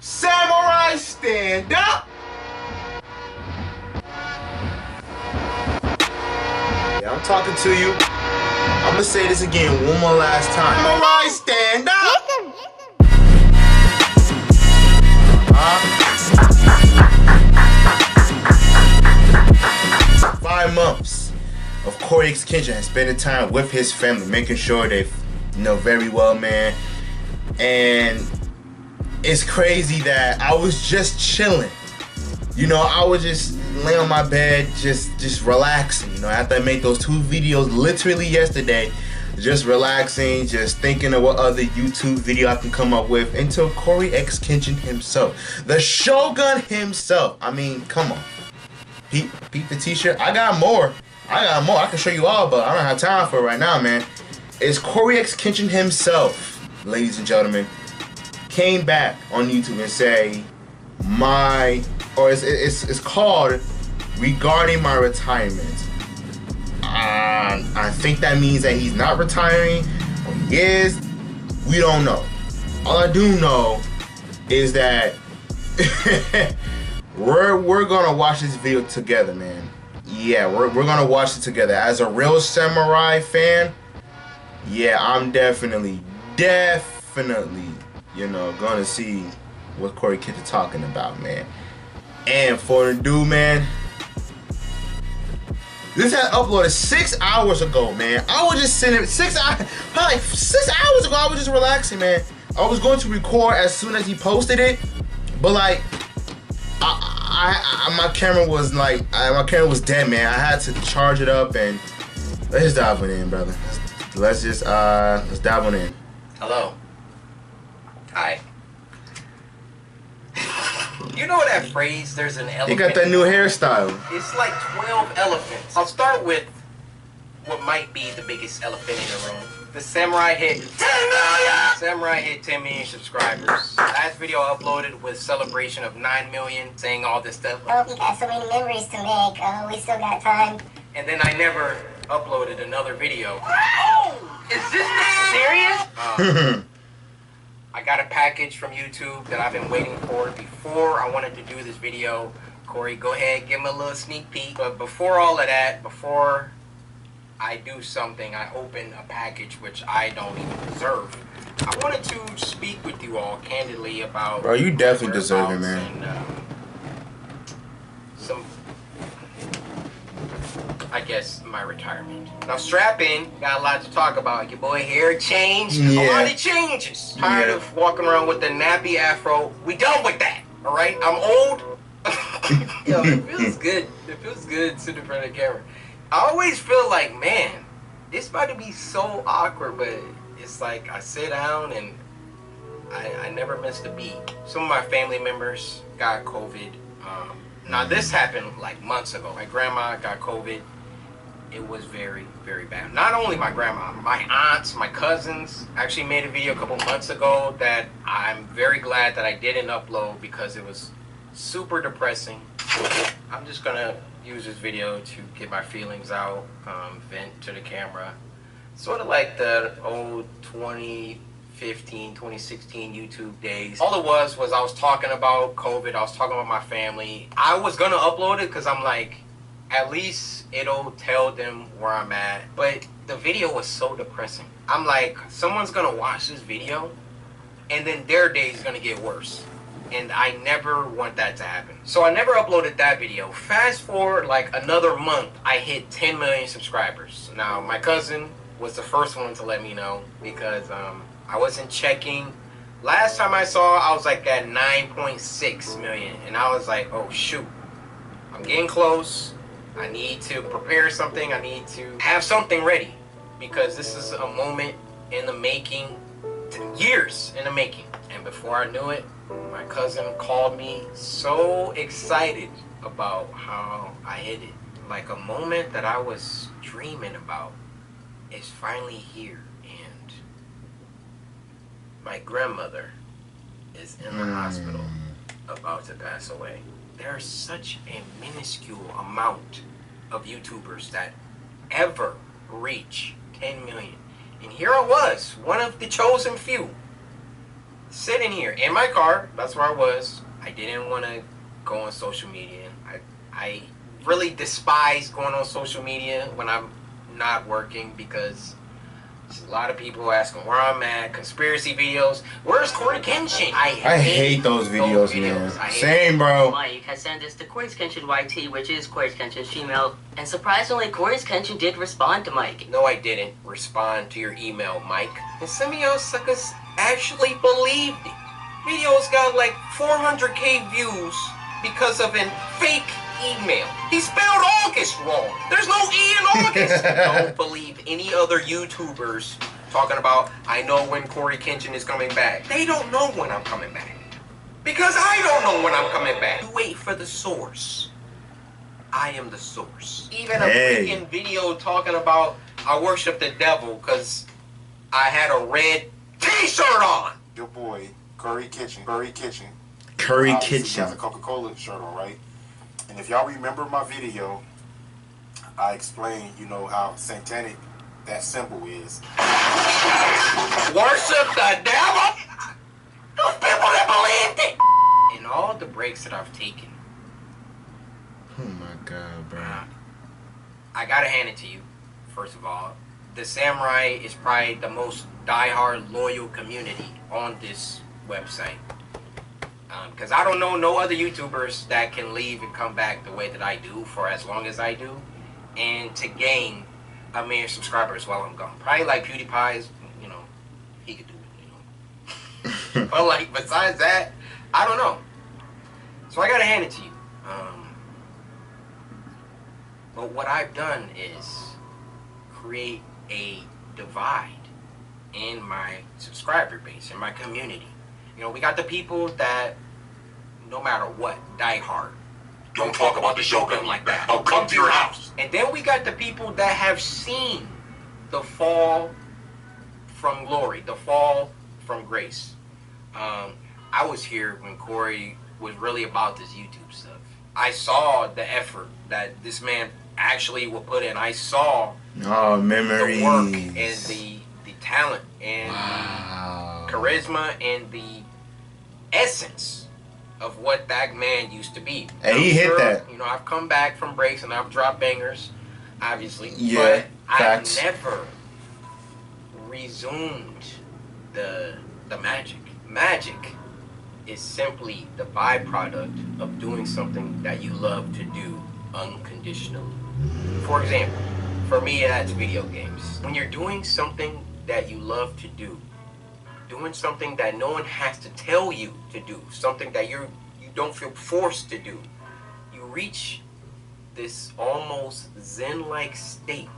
Samurai, stand up! Yeah, I'm talking to you. I'm gonna say this again one more last time. Samurai, stand up! 5 months of Coryxkenshin spending time with his family, making sure they know very well, man. And it's crazy that I was just chilling. You know, I was just laying on my bed, just relaxing. You know, after I made those 2 videos literally yesterday, just relaxing, just thinking of what other YouTube video I can come up with until Coryxkenshin himself, the Shogun himself. I mean, come on. Peep the t-shirt. I got more. I can show you all, but I don't have time for it right now, man. It's Coryxkenshin himself, ladies and gentlemen, came back on YouTube and say it's called Regarding My Retirement. I think that means that he's not retiring, or he is. We don't know. All I do know is that we're gonna watch this video together, man. Yeah, we're gonna watch it together. As a real samurai fan, yeah, I'm definitely, you know, gonna see what Coryxkenshin talking about, man. And for the dude, man, this had uploaded 6 hours ago, man. I was just sitting 6 hours, probably like 6 hours ago. I was just relaxing, man. I was going to record as soon as he posted it, but like, my camera was dead, man. I had to charge it up, and let's just dive on in, brother. Let's dive on in. Hello. Hi. You know that phrase, there's an elephant? He got that new hairstyle. It's like 12 elephants. I'll start with what might be the biggest elephant in the room. The Samurai hit 10 million! Samurai hit 10 million subscribers. Last video I uploaded was celebration of 9 million, saying all this stuff. Oh, we got so many memories to make. Oh, we still got time. And then I never uploaded another video. Wow! Is this serious? I got a package from YouTube that I've been waiting for before I wanted to do this video. Corey, go ahead, give him a little sneak peek. But before all of that, before I do something, I open a package which I don't even deserve. I wanted to speak with you all candidly about... Bro, you definitely deserve it, man. And, I guess, my retirement. Now, strap in. Got a lot to talk about. Your boy hair changed. Yeah. A lot of changes. Tired of walking around with the nappy afro. We done with that. All right? I'm old. Yo, it feels good. It feels good sitting in front of the camera. I always feel like, man, this about to be so awkward, but it's like I sit down and I never missed a beat. Some of my family members got COVID. Now, this happened like months ago. My grandma got COVID. It was very, very bad. Not only my grandma, my aunts, my cousins. I actually made a video a couple months ago that I'm very glad that I didn't upload because it was super depressing. I'm just gonna use this video to get my feelings out, vent to the camera. Sort of like the old 2015, 2016 YouTube days. All it was I was talking about COVID. I was talking about my family. I was gonna upload it because I'm like, at least it'll tell them where I'm at. But the video was so depressing. I'm like, someone's gonna watch this video and then their day is gonna get worse. And I never want that to happen. So I never uploaded that video. Fast forward like another month, I hit 10 million subscribers. Now, my cousin was the first one to let me know because I wasn't checking. Last time I saw, I was like at 9.6 million. And I was like, oh shoot, I'm getting close. I need to prepare something. I need to have something ready because this is a moment in the making, years in the making. And before I knew it, my cousin called me so excited about how I hit it. Like a moment that I was dreaming about is finally here. And my grandmother is in the hospital about to pass away. There's such a minuscule amount of YouTubers that ever reach 10 million. And here I was, one of the chosen few. sitting here in my car. That's where I was. I didn't want to go on social media. I really despise going on social media when I'm not working because there's a lot of people asking where I'm at, conspiracy videos. Where's Coryxkenshin? I hate those videos, man. Same, bro. Mike has sent this to Coryxkenshin YT, which is Coryxkenshin's female, and surprisingly, Coryxkenshin did respond to Mike. No, I didn't respond to your email, Mike. And some of y'all suckers actually believed it. Videos got like 400K views because of a fake email. He spelled August wrong. There's no E in August. Don't believe any other YouTubers talking about, I know when Coryxkenshin is coming back. They don't know when I'm coming back. Because I don't know when I'm coming back. You wait for the source. I am the source. Even a freaking video talking about I worship the devil because I had a red t-shirt on. Your boy, Coryxkenshin. Coryxkenshin has a Coca-Cola shirt on, right? And if y'all remember my video, I explained, you know, how satanic that symbol is. Worship the devil? Those people that believed it. In all the breaks that I've taken. Oh my God, bro. I gotta hand it to you, first of all. The Samurai is probably the most diehard loyal community on this website. Because I don't know no other YouTubers that can leave and come back the way that I do for as long as I do, and to gain 1 million subscribers while I'm gone. Probably like PewDiePie's, you know, he could do it, you know. But like besides that, I don't know. So I gotta hand it to you. But what I've done is create a divide in my subscriber base, in my community. You know, we got the people that, no matter what, die hard. Don't talk about the Shogun like that. I'll come to your house. And then we got the people that have seen the fall from glory, the fall from grace. I was here when Corey was really about this YouTube stuff. I saw the effort that this man actually would put in. I saw memories, the work and the talent and the charisma and the essence of what that man used to be. And he hit that. You know, I've come back from breaks and I've dropped bangers, obviously. Yeah, but facts. I've never resumed the magic. Magic is simply the byproduct of doing something that you love to do unconditionally. For example, for me that's video games. When you're doing something that you love to do, doing something that no one has to tell you to do, something that you don't feel forced to do, you reach this almost zen-like state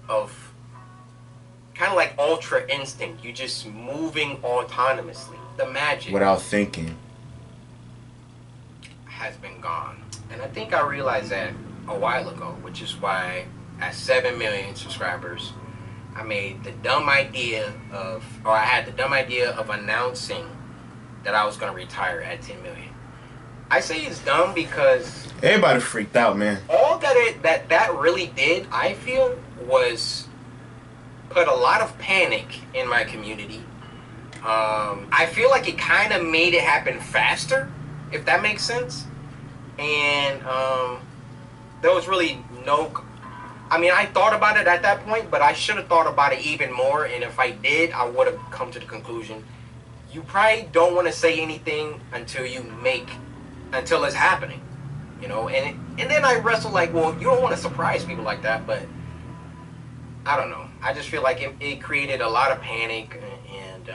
of kind of like ultra instinct. You're just moving autonomously. The magic without thinking has been gone. And I think I realized that a while ago, which is why at 7 million subscribers, I made the dumb idea of, or I had the dumb idea of announcing that I was going to retire at 10 million. I say it's dumb because everybody freaked out, man. All that really did, I feel, was put a lot of panic in my community. I feel like it kind of made it happen faster, if that makes sense. And there was really no... I mean, I thought about it at that point, but I should have thought about it even more. And if I did, I would have come to the conclusion, you probably don't want to say anything until it's happening, you know. And then I wrestle like, well, you don't want to surprise people like that, but I don't know. I just feel like it created a lot of panic, and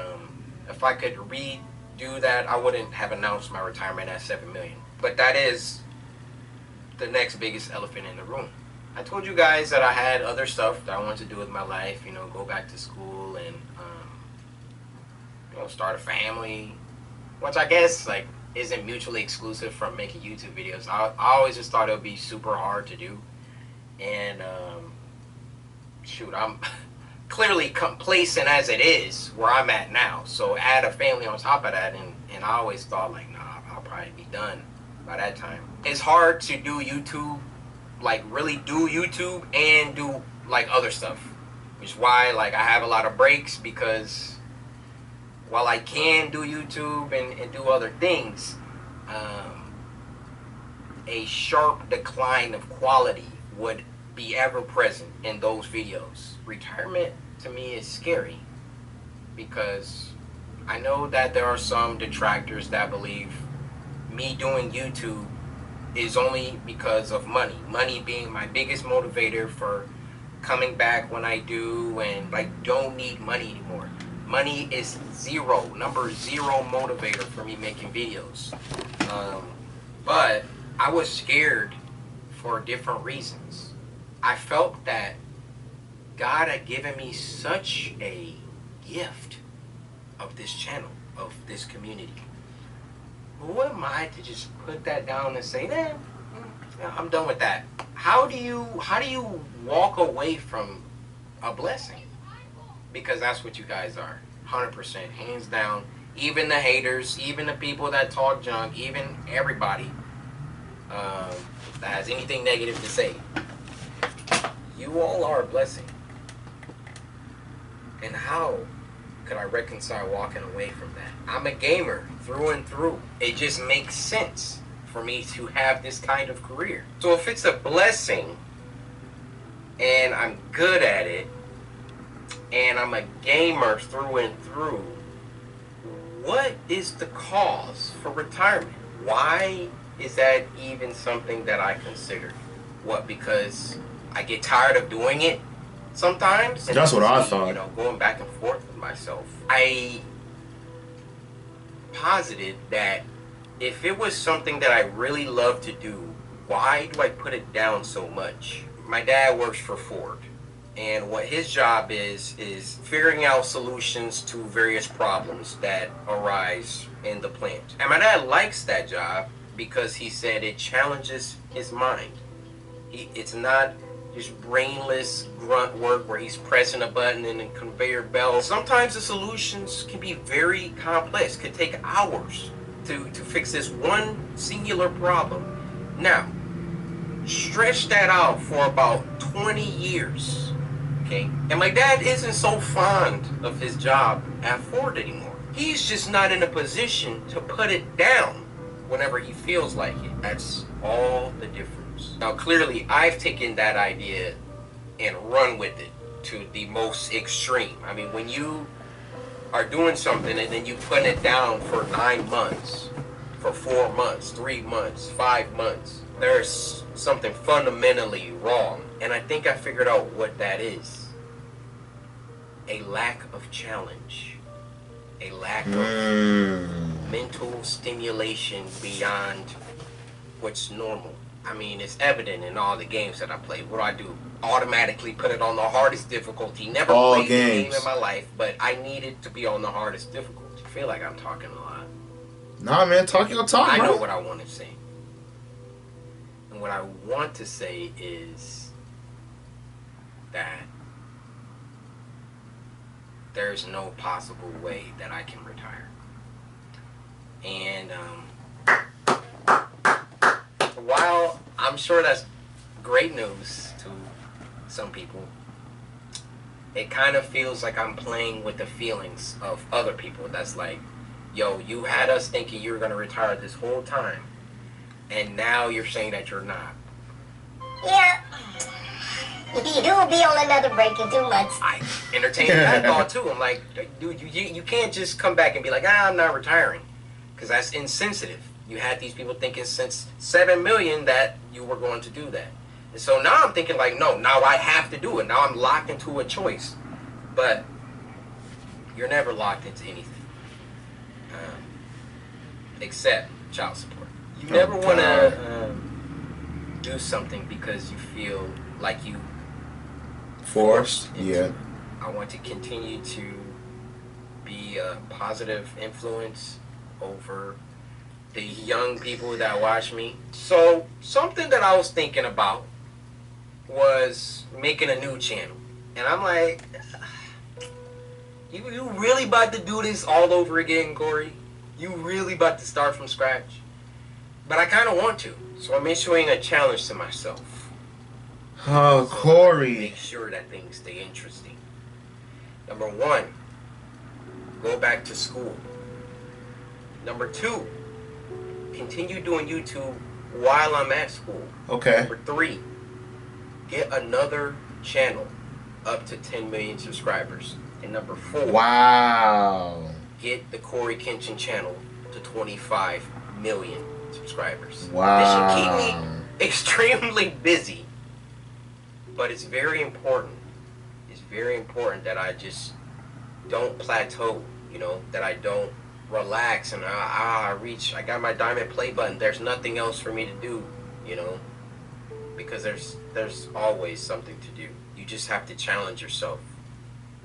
if I could redo that, I wouldn't have announced my retirement at 7 million. But that is the next biggest elephant in the room. I told you guys that I had other stuff that I wanted to do with my life, you know, go back to school and, you know, start a family, which I guess, like, isn't mutually exclusive from making YouTube videos. I always just thought it would be super hard to do. And, shoot, I'm clearly complacent as it is where I'm at now. So add a family on top of that, and I always thought, like, nah, I'll probably be done by that time. It's hard to do YouTube, like really do YouTube and do like other stuff, which is why like I have a lot of breaks, because while I can do YouTube and do other things, a sharp decline of quality would be ever present in those videos. Retirement to me is scary because I know that there are some detractors that believe me doing YouTube is only because of money. Money being my biggest motivator for coming back when I do, and I don't need money anymore. Money is number zero motivator for me making videos. But I was scared for different reasons. I felt that God had given me such a gift of this channel, of this community. Who am I to just put that down and say, I'm done with that? How do you walk away from a blessing? Because that's what you guys are, 100%, hands down. Even the haters, even the people that talk junk, even everybody that has anything negative to say, you all are a blessing. And how could I reconcile walking away from that? I'm a gamer through and through. It just makes sense for me to have this kind of career. So if it's a blessing and I'm good at it and I'm a gamer through and through, what is the cause for retirement? Why is that even something that I consider? What, because I get tired of doing it sometimes? That's what I thought. You know, going back and forth with myself. I posited that if it was something that I really love to do, why do I put it down so much? My dad works for Ford, and what his job is figuring out solutions to various problems that arise in the plant. And my dad likes that job because he said it challenges his mind. It's not just brainless grunt work where he's pressing a button and a conveyor belt. Sometimes the solutions can be very complex, could take hours to fix this one singular problem. Now, stretch that out for about 20 years, okay? And my dad isn't so fond of his job at Ford anymore. He's just not in a position to put it down whenever he feels like it. That's all the difference. Now, clearly, I've taken that idea and run with it to the most extreme. I mean, when you are doing something and then you put it down for 9 months, for 4 months, 3 months, 5 months, there's something fundamentally wrong. And I think I figured out what that is. A lack of challenge. A lack of mental stimulation beyond what's normal. I mean, it's evident in all the games that I play. What do? Automatically put it on the hardest difficulty. Never played a game in my life, but I need it to be on the hardest difficulty. I feel like I'm talking a lot. Nah, man, talk your talk, I bro. know what I want to say. And what I want to say is that there's no possible way that I can retire. And while I'm sure that's great news to some people, it kind of feels like I'm playing with the feelings of other people. That's like, yo, you had us thinking you were going to retire this whole time, and now you're saying that you're not. Yeah. You will be on another break in 2 months. I entertained that thought too. I'm like, dude, you can't just come back and be like, I'm not retiring, because that's insensitive. You had these people thinking since 7 million that you were going to do that. And so now I'm thinking like, no, now I have to do it. Now I'm locked into a choice. But you're never locked into anything. Except child support. You never want to do something because you feel like you forced. Yeah. I want to continue to be a positive influence over the young people that watch me. So something that I was thinking about was making a new channel. And I'm like, you really about to do this all over again, Corey? You really about to start from scratch? But I kind of want to. So I'm issuing a challenge to myself. Oh, so Corey. Make sure that things stay interesting. Number 1, go back to school. Number 2, continue doing YouTube while I'm at school. Okay. Number 3, get another channel up to 10 million subscribers. And number 4, wow, get the Coryxkenshin channel to 25 million subscribers. Wow. This should keep me extremely busy. But it's very important. It's very important that I just don't plateau, you know, that I don't relax and I got my diamond play button. There's nothing else for me to do, you know, because there's always something to do. You just have to challenge yourself.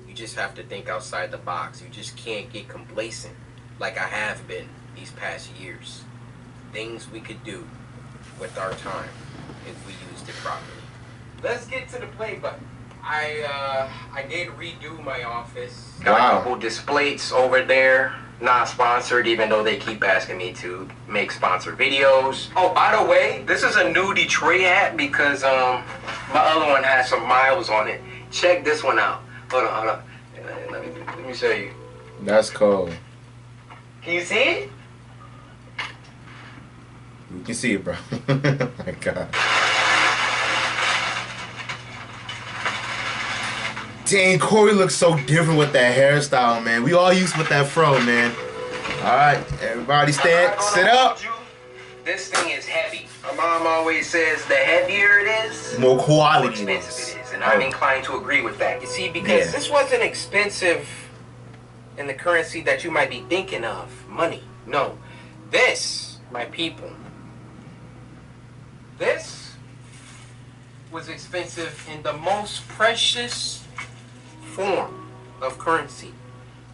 You just have to think outside the box. You just can't get complacent like I have been these past years. Things we could do with our time if we used it properly. Let's get to the play button. I did redo my office. Got a couple displays over there. Not sponsored, even though they keep asking me to make sponsored videos. Oh, by the way, this is a new Detroit hat because my other one has some miles on it. Check this one out. Hold on. Let me show you. That's cool. Can you see it? You can see it, bro. Oh my God. Dang, Corey looks so different with that hairstyle, man. We all used with that fro, man. All right, everybody stand, sit up. This thing is heavy. My mom always says the heavier it is, more quality more expensive it is. And I'm inclined to agree with that. You see, because this wasn't expensive in the currency that you might be thinking of, money. No, this, my people, this was expensive in the most precious form of currency,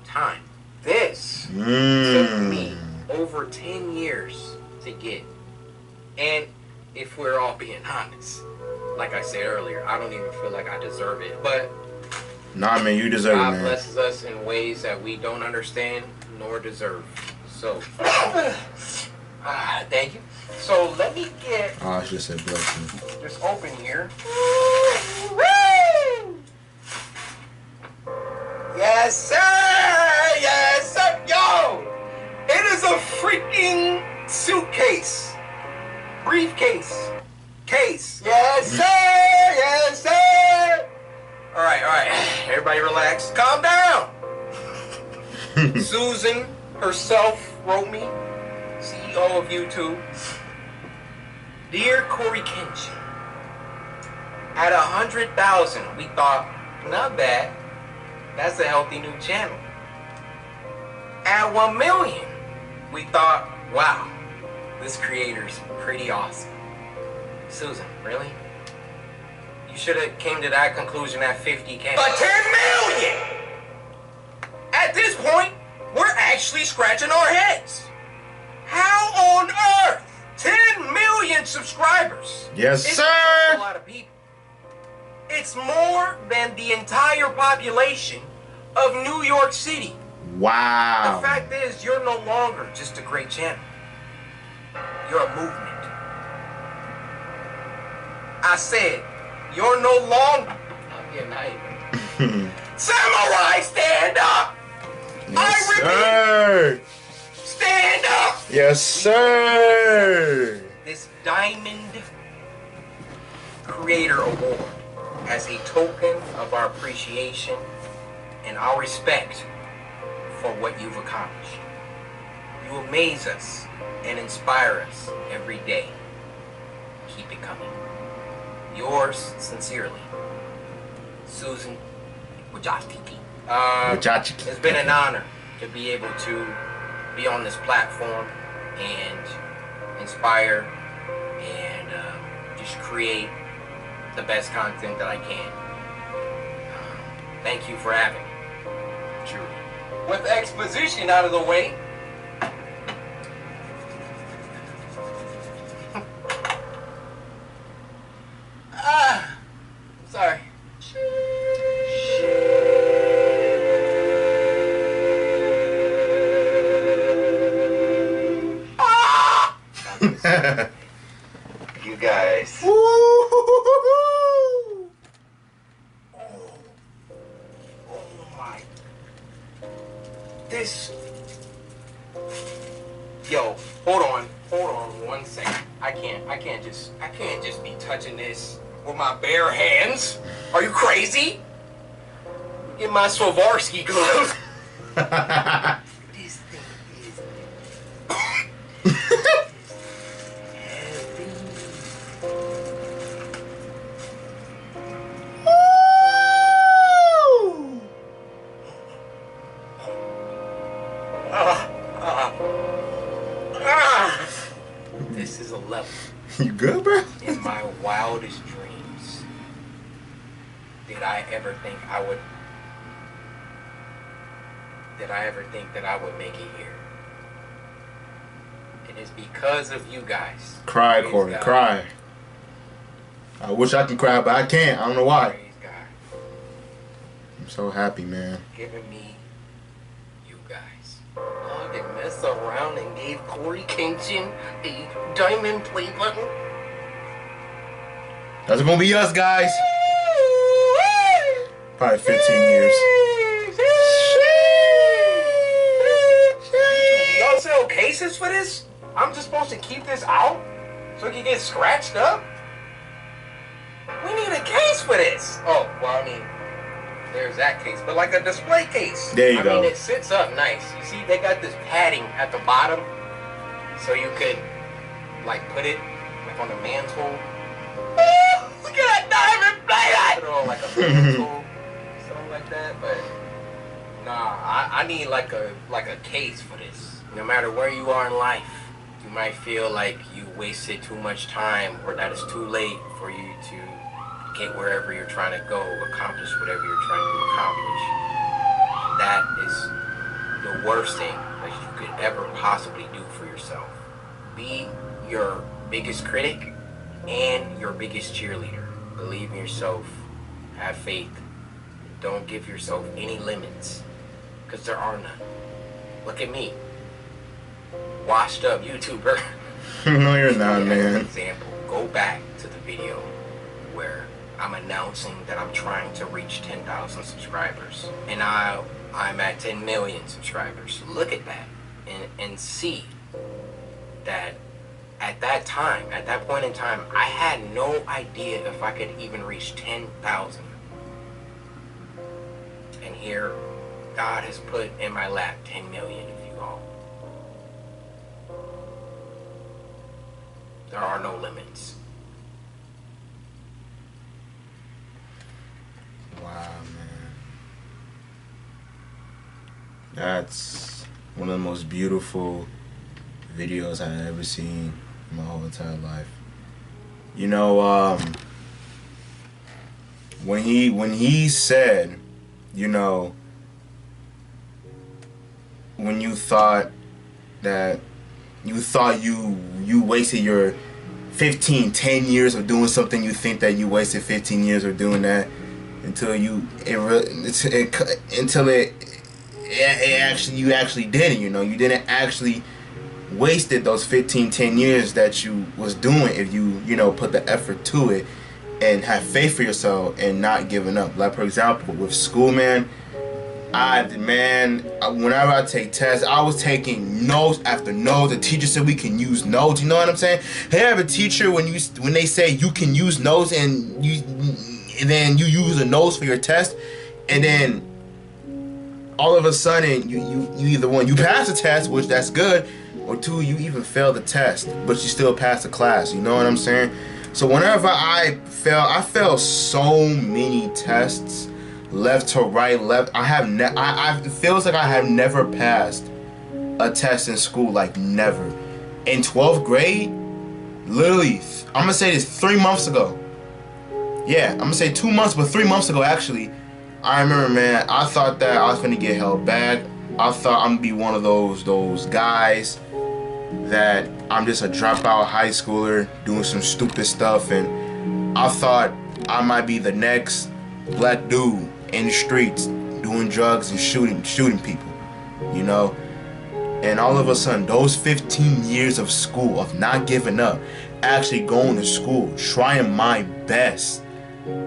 time. This took me over 10 years to get. And if we're all being honest, like I said earlier, I don't even feel like I deserve it. But nah, man, you deserve it, man. God blesses us in ways that we don't understand nor deserve. So, thank you. So let me get. Oh, I should say bless you. Just open here. Yes, sir! Yes, sir! Yo! It is a freaking suitcase. Briefcase. Case. Yes, sir! Yes, sir! Alright. Everybody relax. Calm down! Susan herself wrote me, CEO of YouTube. Dear Coryxkenshin, at 100,000, we thought, not bad. That's a healthy new channel. At 1 million, we thought, wow, this creator's pretty awesome. Susan, really? You should have came to that conclusion at 50K. But 10 million! At this point, we're actually scratching our heads. How on earth? 10 million subscribers. Yes, It's sir. a lot of people. It's more than the entire population of New York City. Wow. The fact is, you're no longer just a great channel. You're a movement. I said, you're no longer. I'm getting hyped. Samurai, stand up! Yes, I repeat, sir. stand up! Yes, sir. This Diamond Creator Award as a token of our appreciation and our respect for what you've accomplished. You amaze us and inspire us every day. Keep it coming. Yours sincerely, Susan Wojcicki. It's been an honor to be able to be on this platform and inspire and just create the best content that I can. Thank you for having me. Truly. With exposition out of the way, sorry. You guys. Oh my. Yo, hold on 1 second. I can't just be touching this with my bare hands. Are you crazy? Get my Swarovski gloves. This thing is This is a level. You good, bro? In my wildest dreams, did I ever think I would make it here? It is because of you guys. Cry, Corey, cry. I wish I could cry, but I can't. I don't know why. Praise God. I'm so happy, man. Giving me you guys. Oh, they messed around and gave Coryxkenshin a diamond play button. That's gonna be us, guys. Probably 15 years. Y'all sell cases for this? I'm just supposed to keep this out so it can get scratched up? We need a case for this. Oh, well, I mean, there's that case, but like a display case. There you go. I mean, it sits up nice. You see, they got this padding at the bottom, so you could, like, put it like on the mantle. Oh, look at that diamond plate! Put it on like a mantle, something like that. But nah, I need like a case for this. No matter where you are in life, you might feel like you wasted too much time, or that it's too late for you to get wherever you're trying to go, accomplish whatever you're trying to accomplish. That is the worst thing that you could ever possibly do for yourself. Be your biggest critic and your biggest cheerleader. Believe in yourself. Have faith. Don't give yourself any limits, because there are none. Look at me. Washed up YouTuber. No, you're not, man. For example, go back to the video where I'm announcing that I'm trying to reach 10,000 subscribers. And I'm at 10 million subscribers. Look at that and see that at that time, at that point in time, I had no idea if I could even reach 10,000. And here, God has put in my lap 10 million of you all. There are no limits. Wow, man. That's one of the most beautiful videos I've ever seen in my whole entire life. You know, when he said, you know, when you thought that you wasted your 10 years of doing something, you think that you wasted 15 years of doing that until you actually didn't. You know, you didn't actually wasted those 10 years that you was doing if you know, put the effort to it and have faith for yourself and not giving up. Like, for example, with school, man, whenever I take tests, I was taking notes after notes. The teacher said we can use notes. You know what I'm saying? Hey, I have a teacher when they say you can use notes and then you use the notes for your test, and then all of a sudden you either one, you pass the test, which that's good, or two, you even fail the test, but you still pass the class. You know what I'm saying? So whenever I failed so many tests, left to right, left. It feels like I have never passed a test in school, like never. In 12th grade, literally, I'm gonna say this 3 months ago. Yeah, I'm gonna say 2 months, but 3 months ago actually. I remember, man, I thought that I was gonna get held back. I thought I'm gonna be one of those guys that I'm just a dropout high schooler doing some stupid stuff, and I thought I might be the next black dude in the streets doing drugs and shooting people, you know. And all of a sudden, those 15 years of school, of not giving up, actually going to school, trying my best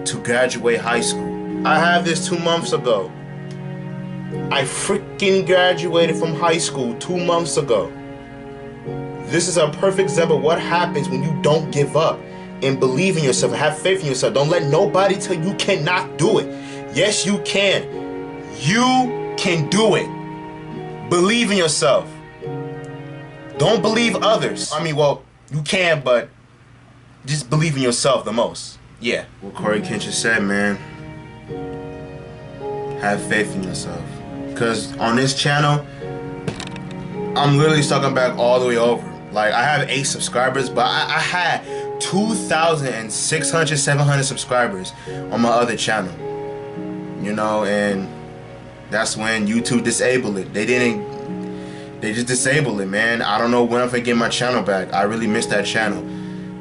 to graduate high school. I have this 2 months ago. I freaking graduated from high school 2 months ago. this is a perfect example of what happens when you don't give up and believe in yourself and have faith in yourself. Don't let nobody tell you cannot do it. Yes, you can. You can do it. Believe in yourself. Don't believe others. I mean, well, you can, but just believe in yourself the most. Yeah. What Coryxkenshin said, man. Have faith in yourself. Because on this channel, I'm literally talking back all the way over. Like, I have 8 subscribers, but I had 2,600, 700 subscribers on my other channel. You know, and that's when YouTube disabled it. They just disabled it, man. I don't know when I'm gonna get my channel back. I really miss that channel.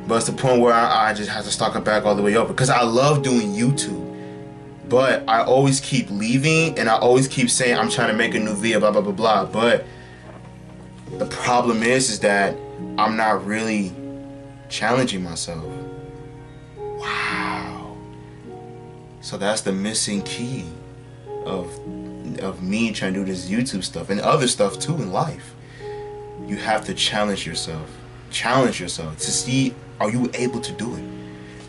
But it's the point where I just have to stock it back all the way over. Because I love doing YouTube. But I always keep leaving and I always keep saying I'm trying to make a new video, blah, blah, blah, blah. But the problem is that I'm not really challenging myself. Wow. So that's the missing key of me trying to do this YouTube stuff and other stuff too in life. You have to challenge yourself. Challenge yourself to see, are you able to do it?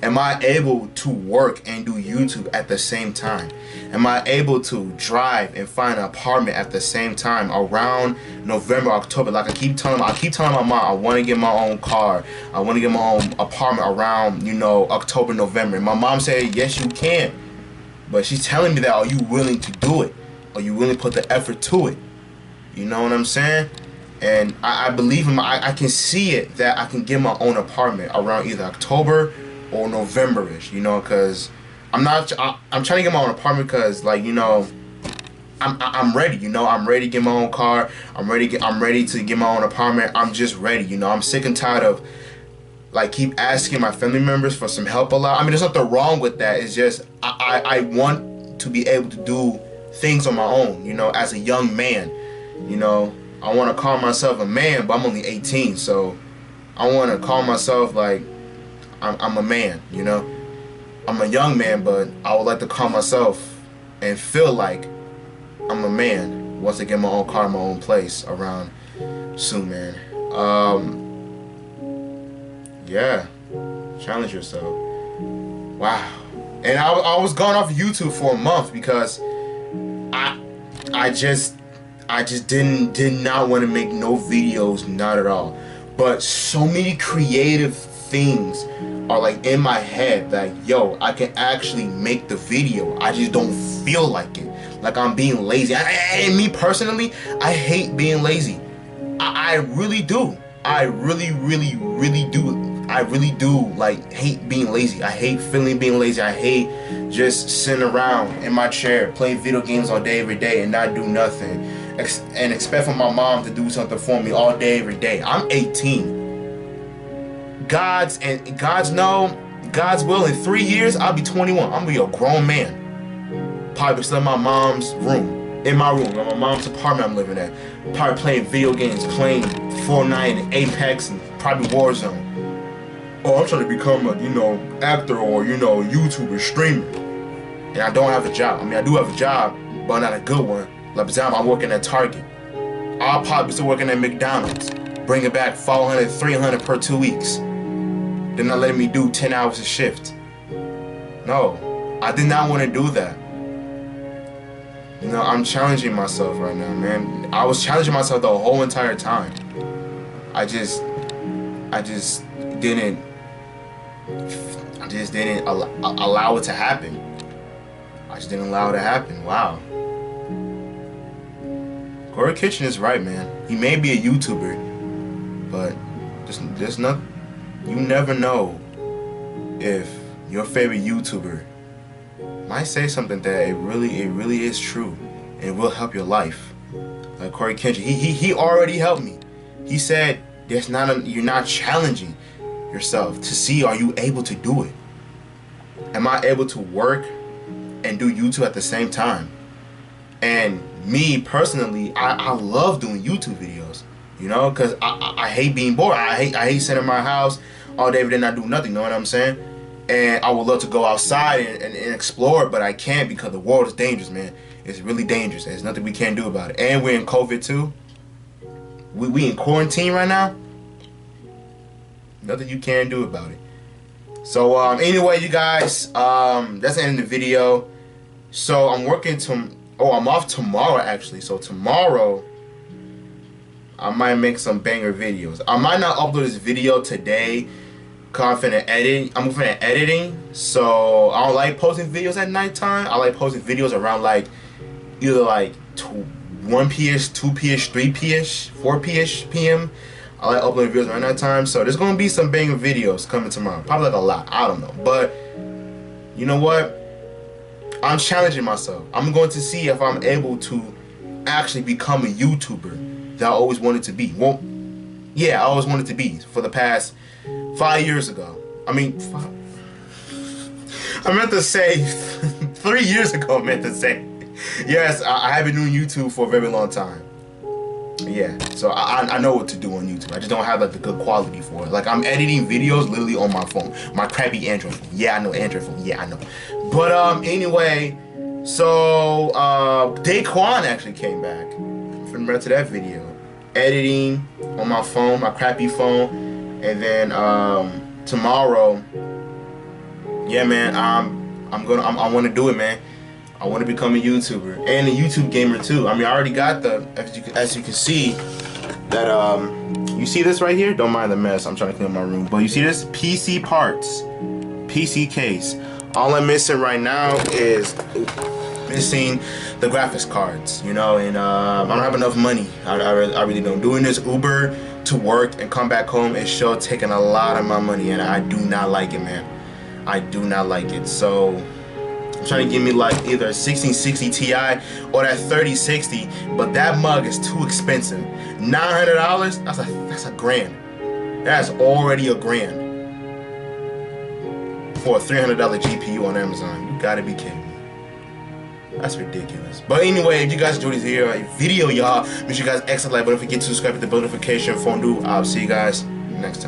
Am I able to work and do YouTube at the same time? Am I able to drive and find an apartment at the same time around November, October? Like I keep telling my mom, I want to get my own car. I want to get my own apartment around, you know, October, November. And my mom said, yes, you can. But she's telling me that, are you willing to do it? Are you willing to put the effort to it? You know what I'm saying? And I believe in I can see it that I can get my own apartment around either October or November-ish, you know, because I'm trying to get my own apartment because, like, you know, I'm ready, you know, I'm ready to get my own car, I'm ready to get my own apartment. I'm just ready, you know. I'm sick and tired of like keep asking my family members for some help a lot. I mean, there's nothing wrong with that. It's just I want to be able to do things on my own, you know, as a young man. You know, I want to call myself a man, but I'm only 18, so I want to call myself like I'm a man, you know. I'm a young man, but I would like to call myself and feel like I'm a man once I get my own car, my own place around soon, man. Yeah, challenge yourself. Wow. And I was gone off YouTube for a month because I just did not want to make no videos, not at all. But so many creative things are like in my head that, yo, I can actually make the video. I just don't feel like it. Like I'm being lazy. And me personally, I hate being lazy. I really do. I really do. I really do like hate being lazy. I hate feeling being lazy. I hate just sitting around in my chair playing video games all day every day and not do nothing and expect for my mom to do something for me all day every day. I'm 18. God's will, in 3 years I'll be 21. I'm gonna be a grown man. Probably still in my mom's room. In my room, in my mom's apartment I'm living at. Probably playing video games, playing Fortnite and Apex and probably Warzone. Oh, I'm trying to become a, you know, actor or, you know, YouTuber, streamer. And I don't have a job. I mean, I do have a job, but not a good one. Like, for example, I'm working at Target. I'll probably still working at McDonald's. Bringing back $400, $300 per 2 weeks. They're not letting me do 10 hours a shift. No, I did not want to do that. You know, I'm challenging myself right now, man. I was challenging myself the whole entire time. I just didn't allow it to happen. I just didn't allow it to happen. Wow. Coryxkenshin is right, man. He may be a YouTuber, but there's not. You never know if your favorite YouTuber might say something that it really is true and it will help your life. Like Coryxkenshin, he already helped me. He said you're not challenging yourself to see, are you able to do it? Am I able to work and do YouTube at the same time? And me personally, I love doing YouTube videos, you know, because I hate being bored. I hate sitting in my house all day, but then I do nothing, you know what I'm saying? And I would love to go outside and explore, but I can't because the world is dangerous, man. It's really dangerous. There's nothing we can do about it. And we're in COVID too. We in quarantine right now. Nothing you can do about it. So anyway, you guys, that's the end of the video. So I'm working I'm off tomorrow actually. So tomorrow I might make some banger videos. I might not upload this video today cause I'm finna editing. So I don't like posting videos at nighttime. I like posting videos around like either like 1 p.ish, 2 p.ish, 3 p.ish, 4 p.ish p.m. I like uploading videos around that time. So there's gonna be some banger videos coming tomorrow. Probably like a lot. I don't know. But you know what? I'm challenging myself. I'm going to see if I'm able to actually become a YouTuber that I always wanted to be. Well, yeah, I always wanted to be for the past 5 years ago. I mean, I meant to say 3 years ago. I meant to say. Yes, I have been doing YouTube for a very long time. Yeah, so I know what to do on YouTube. I just don't have like the good quality for it. Like I'm editing videos literally on my phone, my crappy Android phone. Yeah, I know, Android phone. Yeah, I know. But anyway, so Daquan actually came back from to that video, editing on my phone, my crappy phone, and then tomorrow, yeah, man, I want to do it, man. I want to become a YouTuber and a YouTube gamer too. I mean, I already got as you can see, that you see this right here? Don't mind the mess. I'm trying to clean my room. But you see this? PC parts, PC case. All I'm missing right now is missing the graphics cards, you know, and I don't have enough money. I really don't. Doing this Uber to work and come back home is sure taking a lot of my money, and I do not like it, man. I do not like it. So I'm trying to give me like either a 1660 Ti or that 3060, but that mug is too expensive. $900? That's a grand. That's already a grand for a $300 GPU on Amazon. You gotta be kidding me. That's ridiculous. But anyway, if you guys enjoyed this video, y'all, make sure you guys exit like button, don't forget to subscribe, hit the bell notification, phone do. I'll see you guys next time.